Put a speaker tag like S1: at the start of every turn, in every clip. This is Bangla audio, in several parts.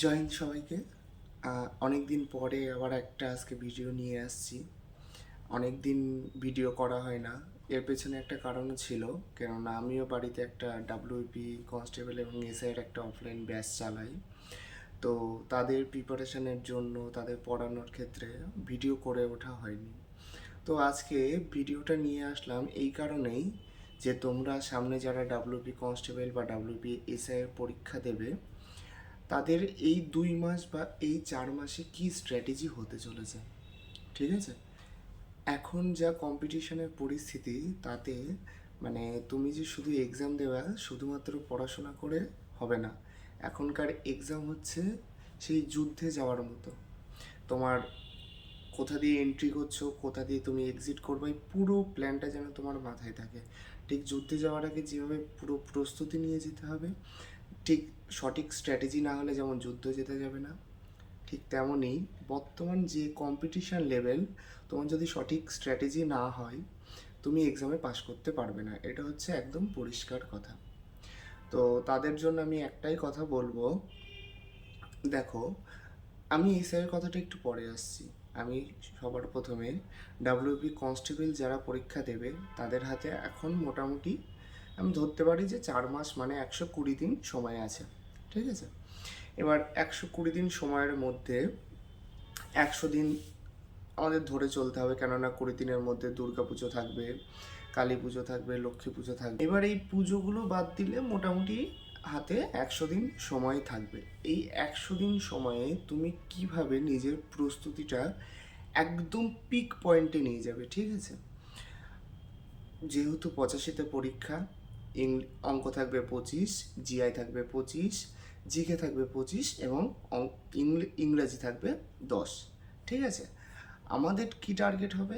S1: জয় হিন্দ সবাইকে। অনেক দিন পরে আবার একটা আজকে ভিডিও নিয়ে আসছি। অনেক দিন ভিডিও করা হয় না, এর পেছনে একটা কারণও ছিল। কেননা আমিও বাড়িতে একটা ডাব্লিউপি কনস্টেবল এবং এসআইয়ের একটা অফলাইন ব্যাচ চালাই। তো তাদের প্রিপারেশনের জন্য তাদের পড়ানোর ক্ষেত্রে ভিডিও করে ওঠা হয়নি। তো আজকে ভিডিওটা নিয়ে আসলাম এই কারণেই যে তোমরা সামনে যারা ডাব্লিউপি কনস্টেবল বা ডাব্লিউপি এসআইয়ের পরীক্ষা দেবে, তাদের এই 2 মাস বা এই 4 মাসে কি স্ট্র্যাটেজি হতে চলেছে। ঠিক আছে, এখন যা কম্পিটিশনের পরিস্থিতি তাতে মানে তুমি যে শুধু এক্সাম দেওয়া শুধুমাত্র পড়াশোনা করে হবে না। এখনকার এক্সাম হচ্ছে সেই যুদ্ধে যাওয়ার মতো। তোমার কোথা দিয়ে এন্ট্রি করছো, কোথা দিয়ে তুমি এক্সিট করবে, এই পুরো প্ল্যানটা যেন তোমার মাথায় থাকে। ঠিক যুদ্ধে যাওয়ার আগে যেভাবে পুরো প্রস্তুতি নিয়ে যেতে হবে, ঠিক সঠিক স্ট্র্যাটেজি না হলে যেমন যুদ্ধ যেতে যাবে না, ঠিক তেমনই বর্তমান যে কম্পিটিশান লেভেল, তোমার যদি সঠিক স্ট্র্যাটেজি না হয় তুমি এক্সামে পাশ করতে পারবে না। এটা হচ্ছে একদম পরিষ্কার কথা। তো তাদের জন্য আমি একটাই কথা বলবো, দেখো, আমি এসআইয়ের কথাটা একটু পরে আসছি। আমি সবার প্রথমে ডাব্লিউপি কনস্টেবল যারা পরীক্ষা দেবে তাদের হাতে এখন মোটামুটি আমি ধরতে পারি যে 4 মাস মানে 120 দিন সময় আছে। ঠিক আছে, এবার 120 দিন সময়ের মধ্যে 100 দিন আমাদের ধরে চলতে হবে, কেননা 20 দিনের মধ্যে দুর্গা পুজো থাকবে, কালী পুজো থাকবে, লক্ষ্মী পুজো থাকবে। এবার এই পুজোগুলো বাদ দিলে মোটামুটি হাতে 100 দিন সময় থাকবে। এই 100 দিন সময়ে তুমি কিভাবে নিজের প্রস্তুতিটা একদম পিক পয়েন্টে নিয়ে যাবে। ঠিক আছে, যেহেতু 85তে পরীক্ষা, অঙ্ক থাকবে 25, জিআই থাকবে 25, জিকে থাকবে 25 এবং ইংরাজি থাকবে 10। ঠিক আছে, আমাদের কি টার্গেট হবে?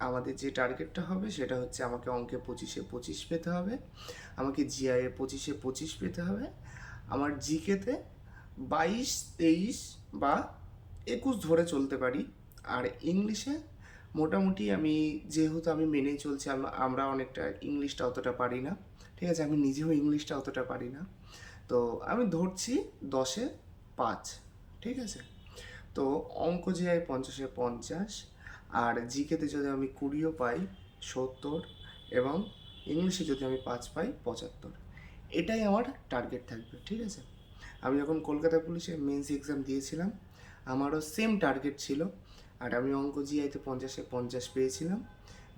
S1: আমাদের যে টার্গেটটা হবে সেটা হচ্ছে আমাকে অঙ্কে 25-এ 25 পেতে হবে, আমাকে জিআইয়ে 25-এ 25 পেতে হবে, আমার জিকেতে 22, 23 বা 21 ধরে চলতে পারি। আর ইংলিশে মোটামুটি আমি, যেহেতু আমি মেনেই চলছি, আমরা অনেকটা ইংলিশটা অতটা পারি না। ঠিক আছে, আমি নিজেও ইংলিশটা অতটা পারি না। তো আমি ধরছি 10-এ 5। ঠিক আছে, তো অঙ্ক জিআই 50-এ 50, আর জিকেতে যদি আমি 20ও পাই 70, এবং ইংলিশে যদি আমি 5 পাই 75। এটাই আমার টার্গেট থাকবে। ঠিক আছে, আমি যখন কলকাতা পুলিশের মেন্স এক্সাম দিয়েছিলাম আমারও সেম টার্গেট ছিল। আর আমি অঙ্ক জিআইতে 50-এ 50 পেয়েছিলাম,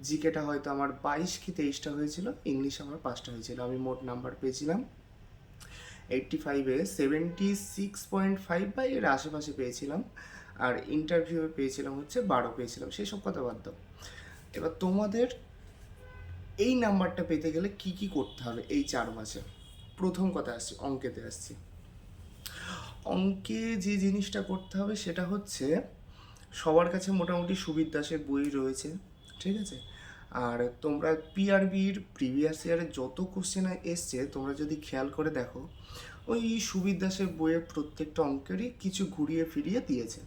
S1: জিকেটা হয়তো আমার 22 কি 23টা হয়েছিল, ইংলিশ আমার 5টা হয়েছিল। আমি মোট নাম্বার পেয়েছিলাম 85-এ 76.5 বা এর আশেপাশে পেয়েছিলাম। আর ইন্টারভিউয়ে পেয়েছিলাম হচ্ছে 12 পেয়েছিলাম। সেসব কথা বাদ দাও, এবার তোমাদের এই নাম্বারটা পেতে গেলে কি কি করতে হবে এই 4 মাসে। প্রথম কথা আসছি, অঙ্কেতে আসছি। অঙ্কে যে জিনিসটা করতে হবে সেটা হচ্ছে সবার কাছে মোটামুটি সুবীর দাসের বই রয়েছে। ঠিক আছে, আর তোমরা পিআরবির প্রিভিয়াস ইয়ারের যত কোশ্চেন এসছে তোমরা যদি খেয়াল করে দেখো, ওই সুবীর দাসের বইয়ের প্রত্যেকটা অঙ্কেরই কিছু ঘুরিয়ে ফিরিয়ে দিয়েছে।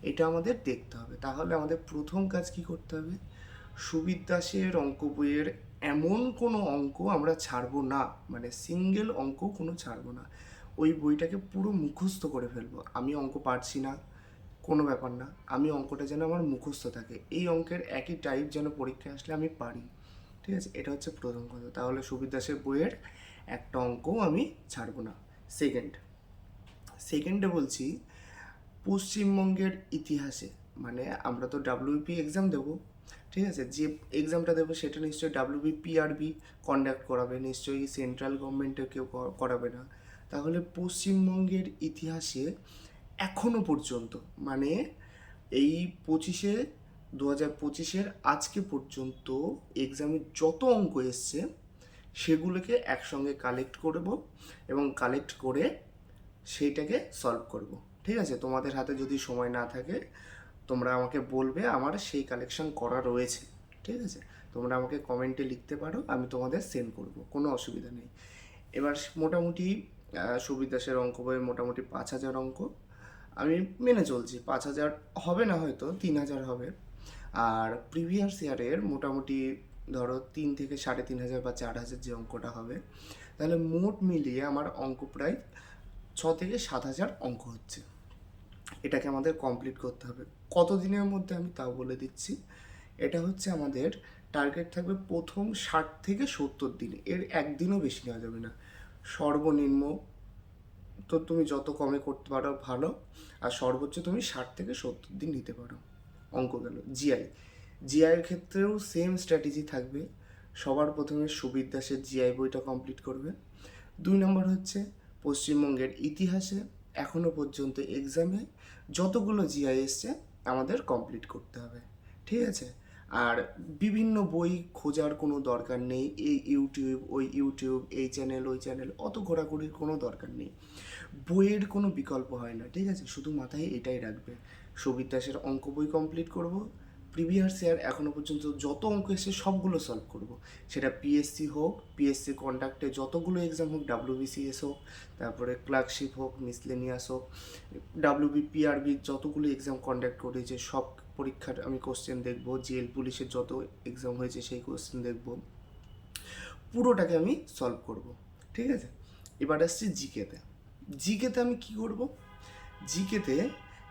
S1: এটা আমাদের দেখতে হবে। তাহলে আমাদের প্রথম কাজ কি করতে হবে, সুবীর দাসের অঙ্ক বইয়ের এমন কোনো অঙ্ক আমরা ছাড়বো না, মানে সিঙ্গেল অঙ্ক কোনো ছাড়বো না। ওই বইটাকে পুরো মুখস্থ করে ফেলবো। আমি অঙ্ক পারছি না, কোনো ব্যাপার না, আমি অঙ্কটা যেন আমার মুখস্থ থাকে, এই অঙ্কের একই টাইপ যেন পরীক্ষায় আসলে আমি পারি। ঠিক আছে, এটা হচ্ছে প্রথম কথা। তাহলে সুবীর দাসের বইয়ের একটা অঙ্কও আমি ছাড়বো না। সেকেন্ডে বলছি, পশ্চিমবঙ্গের ইতিহাসে, মানে আমরা তো ডাব্লিউপি এক্সাম দেবো। ঠিক আছে, যে এক্সামটা দেবো সেটা নিশ্চয়ই ডাব্লিউপি পিআরবি কন্ডাক্ট করাবে, নিশ্চয়ই সেন্ট্রাল গভর্নমেন্টে কেউ করাবে না। তাহলে পশ্চিমবঙ্গের ইতিহাসে এখনো পর্যন্ত, মানে এই 2025-এর আজকে পর্যন্ত এক্সামে যত অঙ্ক এসছে সেগুলোকে একসঙ্গে কালেক্ট করব এবং কালেক্ট করে সেইটাকে সলভ করব। ঠিক আছে, তোমাদের হাতে যদি সময় না থাকে তোমরা আমাকে বলবে, আমার সেই কালেকশন করা রয়েছে। ঠিক আছে, তোমরা আমাকে কমেন্টে লিখতে পারো, আমি তোমাদের সেন্ড করব, কোনো অসুবিধা নেই। এবার মোটামুটি সুবীর দাসের অঙ্ক বইয়ে মোটামুটি 5,000 অঙ্ক আমি মেনে চলছি। 5,000 হবে না, হয়তো 3,000 হবে। আর প্রিভিয়াস ইয়ারের মোটামুটি ধরো 3 থেকে 3,500 বা 4,000 যে অঙ্কটা হবে, তাহলে মোট মিলিয়ে আমার অঙ্ক প্রায় থেকে 7,000 অঙ্ক হচ্ছে। এটাকে আমাদের কমপ্লিট করতে হবে। কত দিনের মধ্যে আমি তাও বলে দিচ্ছি। এটা হচ্ছে আমাদের টার্গেট থাকবে প্রথম 60 থেকে 70 দিন, এর একদিনও বেশি নেওয়া যাবে না। সর্বনিম্ন তো তুমি যত কমে করতে পারো ভালো, আর সর্বোচ্চ তুমি 60 থেকে 70 দিন নিতে পারো। অঙ্ক গেল। জিআইয়ের ক্ষেত্রেও সেম স্ট্র্যাটেজি থাকবে। সবার প্রথমে সুবীর দাসের জিআই বইটা কমপ্লিট করবে। 2 নম্বর হচ্ছে পশ্চিমবঙ্গের ইতিহাসে এখনও পর্যন্ত এক্সামে যতগুলো জিআই এসছে আমাদের কমপ্লিট করতে হবে, ঠিক আছে? আর বিভিন্ন বই খোঁজার কোনো দরকার নেই, এই ইউটিউব ওই ইউটিউব, এই চ্যানেল ওই চ্যানেল, অত ঘোরাঘুরির কোনো দরকার নেই। বইয়ের কোনো বিকল্প হয় না, ঠিক আছে? শুধু মাথায় এটাই রাখবে, সুবীর দাসের অঙ্ক বই কমপ্লিট করব, প্রিভিয়াস ইয়ার এখনও পর্যন্ত যত অঙ্ক এসে সবগুলো সলভ করব। সেটা পিএসসি হোক, পিএসসি কন্ডাক্টে যতগুলো এক্সাম হোক, ডাব্লিউবিসিএস হোক, তারপরে ক্লার্কশিপ হোক, মিসলেনিয়াস হোক, পিআরবি যতগুলো এক্সাম কন্ডাক্ট করেছে সব পরীক্ষার আমি কোশ্চেন দেখব, জেল পুলিশের যত এক্সাম হয়েছে সেই কোশ্চেন দেখব, পুরোটাকে আমি সলভ করব, ঠিক আছে? এবার আসছি জিকেতে আমি কি করব? জিকেতে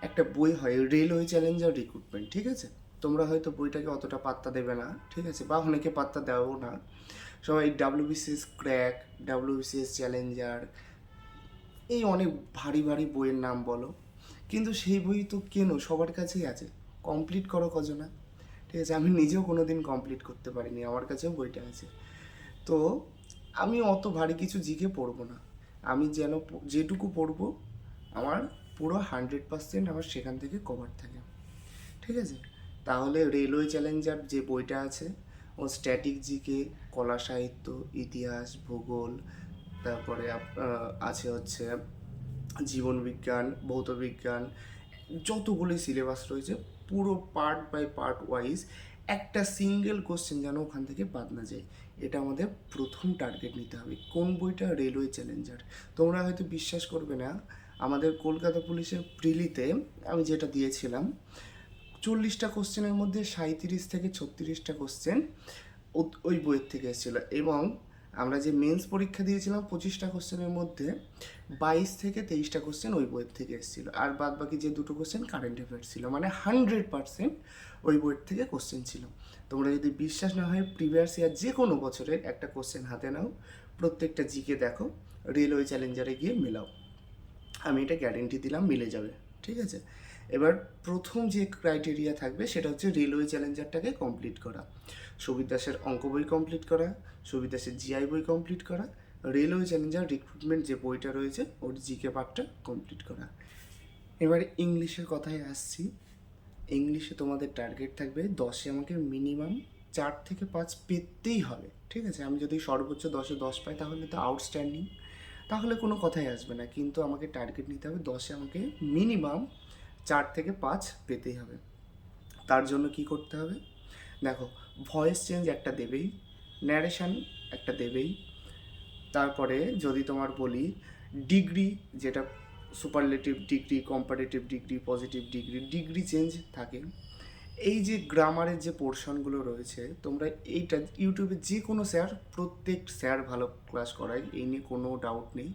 S1: একটা বই হয় রেলওয়ে চ্যালেঞ্জার রিক্রুটমেন্ট, ঠিক আছে? তোমরা হয়তো বইটাকে অতটা পাত্তা দেবে না, ঠিক আছে, বা অনেকে পাত্তা দেও না। সবাই ডাব্লিউবিসিএস ক্র্যাক, ডাব্লিউবিসিএস চ্যালেঞ্জার, এই অনেক ভারী ভারী বইয়ের নাম বলো, কিন্তু সেই বই তো কেনো সবার কাছেই আছে, কমপ্লিট করো কজনা, ঠিক আছে? আমি নিজেও কোনো দিন কমপ্লিট করতে পারিনি, আমার কাছেও বইটা আছে। তো আমি অত ভারী কিছু জিকে পড়বো না, আমি যেটুকু পড়বো আমার পুরো 100% আমার সেখান থেকে কভার থাকে, ঠিক আছে? তাহলে রেলওয়ে চ্যালেঞ্জার যে বইটা আছে ও স্ট্যাটিক জিকে, কলা সাহিত্য, ইতিহাস, ভূগোল, তারপরে আছে হচ্ছে জীবনবিজ্ঞান, ভৌতবিজ্ঞান, যতগুলি সিলেবাস রয়েছে পুরো পার্ট বাই পার্ট ওয়াইজ একটা সিঙ্গেল কোশ্চেন যেন ওখান থেকে বাদ না যায়, এটা আমাদের প্রথম টার্গেট নিতে হবে। কোন বইটা? Railway Challenger. তোমরা হয়তো বিশ্বাস করবে না, আমাদের কলকাতা পুলিশের প্রিলিতে আমি যেটা দিয়েছিলাম 40টা কোশ্চেনের মধ্যে 37 থেকে 36টা কোশ্চেন ওই বইয়ের থেকে এসেছিলো, এবং আমরা যে মেন্স পরীক্ষা দিয়েছিলাম 25টা কোশ্চেনের মধ্যে 22 থেকে 23টা কোশ্চেন ওই বইয়ের থেকে এসেছিলো, আর বাদ বাকি যে দুটো কোশ্চেন কারেন্ট অ্যাফেয়ার্স ছিল, মানে 100% ওই বইয়ের থেকে কোশ্চেন ছিল। তোমরা যদি বিশ্বাস না হয় প্রিভিয়াস ইয়ার যে কোনো বছরের একটা কোশ্চেন হাতে নাও, প্রত্যেকটা জিকে দেখো, রেলওয়ে চ্যালেঞ্জারে গিয়ে মেলাও, আমি এটা গ্যারেন্টি দিলাম মিলে যাবে, ঠিক আছে? এবার প্রথম যে ক্রাইটেরিয়া থাকবে সেটা হচ্ছে রেলওয়ে চ্যালেঞ্জারটাকে কমপ্লিট করা, সুবীর দাসের অঙ্ক বই কমপ্লিট করা, সুবীর দাসের জিআই বই কমপ্লিট করা, রেলওয়ে চ্যালেঞ্জার রিক্রুটমেন্ট যে বইটা রয়েছে ওর জিকে পার্টটা কমপ্লিট করা। এবারে ইংলিশের কথায় আসছি। ইংলিশে তোমাদের টার্গেট থাকবে 10-এ আমাকে মিনিমাম 4 থেকে 5 পেতেই হবে, ঠিক আছে? আমি যদি সর্বোচ্চ 10-এ 10 পাই তাহলে তো আউটস্ট্যান্ডিং, তাহলে কোনো কথাই আসবে না, কিন্তু আমাকে টার্গেট নিতে হবে 10-এ আমাকে মিনিমাম 4 থেকে 5 পেতেই হবে। তার জন্য কি করতে হবে? দেখো, ভয়েস চেঞ্জ একটা দেবেই, ন্যারেশন একটা দেবেই, তারপরে যদি তোমার বলি ডিগ্রি, যেটা superlative degree, comparative degree, positive degree, degree change থাকে। এই যে গ্রামারের যে পোর্শনগুলো রয়েছে, তোমরা এইটা ইউটিউবে যে কোনো স্যার, প্রত্যেক স্যার ভালো ক্লাস করায়, এই নিয়ে কোনো ডাউট নেই,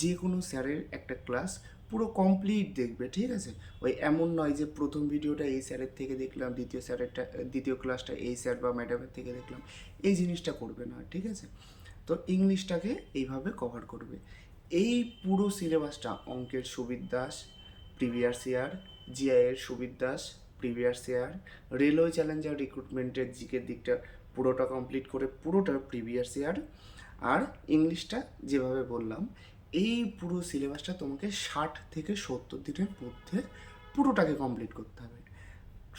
S1: যে কোনো স্যারের একটা ক্লাস পুরো কমপ্লিট দেখবে, ঠিক আছে? ওই এমন নয় যে প্রথম ভিডিওটা এই স্যারের থেকে দেখলাম, দ্বিতীয় ক্লাসটা এই স্যার বা ম্যাডামের থেকে দেখলাম, এই জিনিসটা করবে না, ঠিক আছে? তো ইংলিশটাকে এইভাবে কভার করবে। এই পুরো সিলেবাসটা অঙ্কের সুবীর দাস প্রিভিয়াস ইয়ার, জিআইয়ের Subir Das previous year, railway challenger রিক্রুটমেন্টের জিকের দিকটা পুরোটা কমপ্লিট করে পুরোটা প্রিভিয়াস ইয়ার, আর ইংলিশটা যেভাবে বললাম, এই পুরো সিলেবাসটা তোমাকে 60 থেকে 70 দিনের মধ্যে পুরোটাকে কমপ্লিট করতে হবে।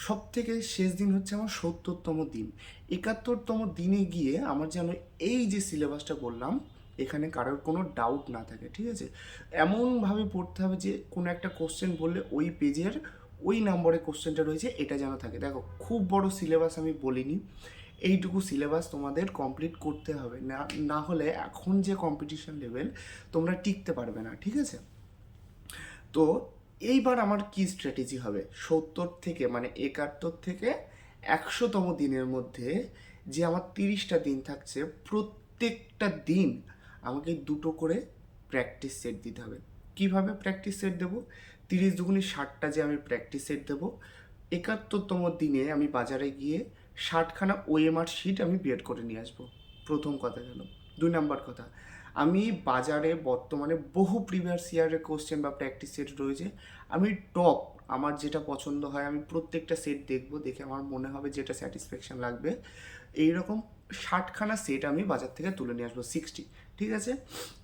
S1: সব থেকে শেষ দিন হচ্ছে আমার 70তম দিন। 71তম দিনে গিয়ে আমার যেন এই যে সিলেবাসটা বললাম এখানে কারোর কোনো ডাউট না থাকে, ঠিক আছে? এমনভাবে পড়তে হবে যে কোনো একটা কোশ্চেন বললে ওই পেজের ওই নম্বরে কোশ্চেনটা রয়েছে এটা যেন থাকে। দেখো, খুব বড় সিলেবাস আমি বলিনি, এইটুকু সিলেবাস তোমাদের কমপ্লিট করতে হবে, না না হলে এখন যে কম্পিটিশন লেভেল তোমরা টিকতে পারবে না, ঠিক আছে? তো এইবার আমার কি স্ট্র্যাটেজি হবে? 70 থেকে মানে 71 থেকে 100তম দিনের মধ্যে যে আমার 30টা দিন থাকছে, প্রত্যেকটা দিন আমাকে দুটো করে প্র্যাকটিস সেট দিতে হবে। কিভাবে প্র্যাকটিস সেট দেবো? 30 দুগুণে 60টা যে আমি প্র্যাকটিস সেট দেবো, 71তম দিনে আমি বাজারে গিয়ে 60খানা ওএমআর শিট আমি বের করে নিয়ে আসবো। প্রথম কথা গেল। 2 নাম্বার কথা, আমি বাজারে বর্তমানে বহু প্রিভিয়াস ইয়ারের কোশ্চেন বা প্র্যাকটিস সেট রয়েছে, আমি টপ আমার যেটা পছন্দ হয় আমি প্রত্যেকটা সেট দেখবো, দেখে আমার মনে হবে যেটা স্যাটিসফ্যাকশান লাগবে, এইরকম 60খানা সেট আমি বাজার থেকে তুলে নিয়ে আসবো, 60, ঠিক আছে?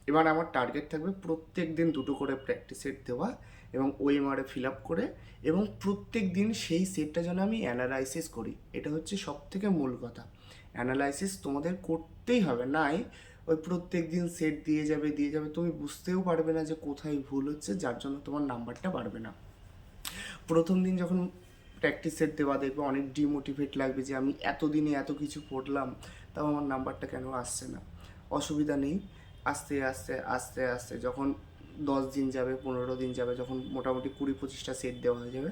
S1: এবার আমার টার্গেট থাকবে প্রত্যেক দিন 2টো করে প্র্যাকটিস সেট দেওয়া এবং ওএমআরে ফিল আপ করে, এবং প্রত্যেক দিন সেই সেটটা যেন আমি অ্যানালাইসিস করি। এটা হচ্ছে সবথেকে মূল কথা। অ্যানালাইসিস তোমাদের করতেই হবে, নাই ওই প্রত্যেক দিন সেট দিয়ে যাবে, তুমি বুঝতেও পারবে না যে কোথায় ভুল হচ্ছে, যার জন্য তোমার নাম্বারটা বাড়বে না। প্রথম দিন যখন প্র্যাকটিস সেট দেওয়া দেখবে অনেক ডিমোটিভেট লাগবে যে আমি এতদিনে এত কিছু পড়লাম, তাও আমার নাম্বারটা কেন আসছে না। অসুবিধা নেই, আস্তে আস্তে আস্তে আস্তে যখন 10 দিন যাবে, 15 দিন যাবে, যখন মোটামুটি 20-25টা সেট দেওয়া হয়ে যাবে,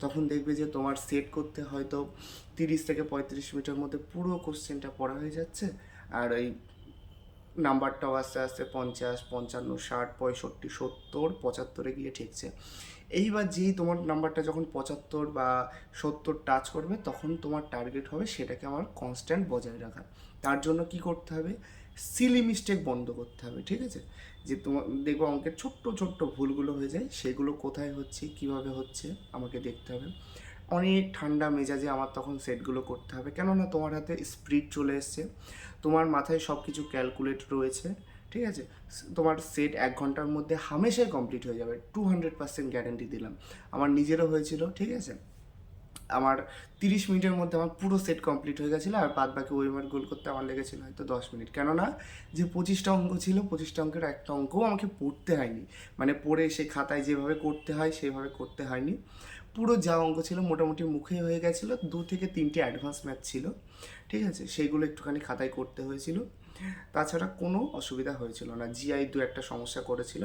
S1: তখন দেখবে যে তোমার সেট করতে হয়তো 30 থেকে 35 মিনিটের মধ্যে পুরো কোশ্চেনটা পড়া হয়ে যাচ্ছে, আর ওই নাম্বারটাও আস্তে আস্তে 50, 55, 60, 65, 70, 75-এ গিয়ে ঠেকছে। এইবার যেই তোমার নাম্বারটা যখন 75 বা 70 টাচ করবে, তখন তোমার টার্গেট হবে সেটাকে আমার কনস্ট্যান্ট বজায় রাখা। তার জন্য কি করতে হবে? সিলি মিস্টেক বন্ধ করতে হবে, ঠিক আছে? যে তোমার দেখবো অঙ্কের ছোট্ট ছোট্ট ভুলগুলো হয়ে যায়, সেগুলো কোথায় হচ্ছে, কিভাবে হচ্ছে আমাকে দেখতে হবে। অনেক ঠান্ডা মেজাজে আমার তখন সেটগুলো করতে হবে, কেননা তোমার হাতে স্পিড চলে এসছে, তোমার মাথায় সব কিছু ক্যালকুলেট রয়েছে, ঠিক আছে? তোমার সেট 1 ঘন্টার মধ্যে হামেশাই কমপ্লিট হয়ে যাবে, 200% গ্যারেন্টি দিলাম। আমার নিজেরও হয়েছিল, ঠিক আছে? আমার 30 মিনিটের মধ্যে আমার পুরো সেট কমপ্লিট হয়ে গেছিলো, আর বাদ বাকি ওয়েমার গোল করতে আমার লেগেছিল হয়তো 10 মিনিট। কেননা যে 25টা অঙ্ক ছিল, 25টা অঙ্কের একটা অঙ্কও আমাকে পড়তে হয়নি, মানে পড়ে সে খাতায় যেভাবে করতে হয় সেভাবে করতে হয়নি। পুরো যা অঙ্ক ছিল মোটামুটি মুখে হয়ে গেছিলো, 2 থেকে 3টে অ্যাডভান্স ম্যাথ ছিল, ঠিক আছে? সেইগুলো একটুখানি খাতায় করতে হয়েছিল, তাছাড়া কোনো অসুবিধা হয়েছিল না। জিআই 2-একটা সমস্যা করেছিল,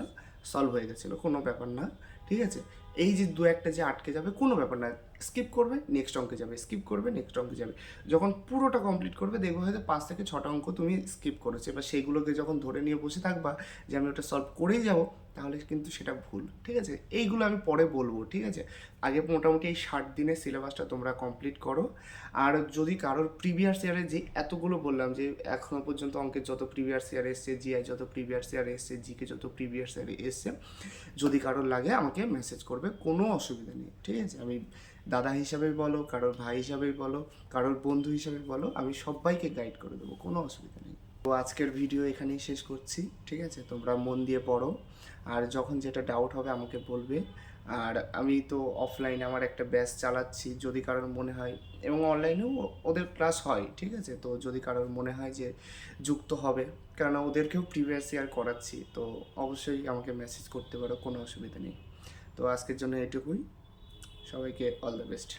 S1: সলভ হয়ে গেছিলো, কোনো ব্যাপার না, ঠিক আছে? এই যে 2-একটা যে আটকে যাবে, কোনো ব্যাপার না, স্কিপ করবে, নেক্সট অঙ্কে যাবে, স্কিপ করবে, নেক্সট অঙ্কে যাবে। যখন পুরোটা কমপ্লিট করবে দেখবে হয়তো 5 থেকে 6টা অঙ্ক তুমি স্কিপ করেছো, এবার সেইগুলোকে যখন ধরে নিয়ে বসে থাকবা যে আমি ওটা সলভ করেই যাবো, তাহলে কিন্তু সেটা ভুল, ঠিক আছে? এইগুলো আমি পরে বলবো, ঠিক আছে? আগে মোটামুটি এই 60 দিনের সিলেবাসটা তোমরা কমপ্লিট করো। আর যদি কারোর প্রিভিয়াস ইয়ারে যে এতগুলো বললাম, যে এখনও পর্যন্ত অঙ্কের যত প্রিভিয়াস ইয়ার এসছে, জিআই যত প্রিভিয়াস ইয়ার এসছে, জিকে যত প্রিভিয়াস ইয়ারে এসছে, যদি কারোর লাগে আমাকে মেসেজ করবে, কোনো অসুবিধা নেই, ঠিক আছে? আমি দাদা হিসাবেই বলো, কারোর ভাই হিসাবেই বলো, কারোর বন্ধু হিসাবে বলো, আমি সবাইকে গাইড করে দেবো, কোনো অসুবিধা নেই। তো আজকের ভিডিও এখানেই শেষ করছি, ঠিক আছে? তোমরা মন দিয়ে পড়ো, আর যখন যেটা ডাউট হবে আমাকে বলবে। আর আমি তো অফলাইনে আমার একটা ব্যাচ চালাচ্ছি, যদি কারোর মনে হয়, এবং অনলাইনেও ওদের ক্লাস হয়, ঠিক আছে? তো যদি কারোর মনে হয় যে যুক্ত হবে, কেননা ওদেরকেও প্রিভিয়াস ইয়ার করাচ্ছি, তো অবশ্যই আমাকে মেসেজ করতে পারো, কোনো অসুবিধা নেই। তো আজকের জন্য এটুকুই, সবাইকে অল দ্য বেস্ট।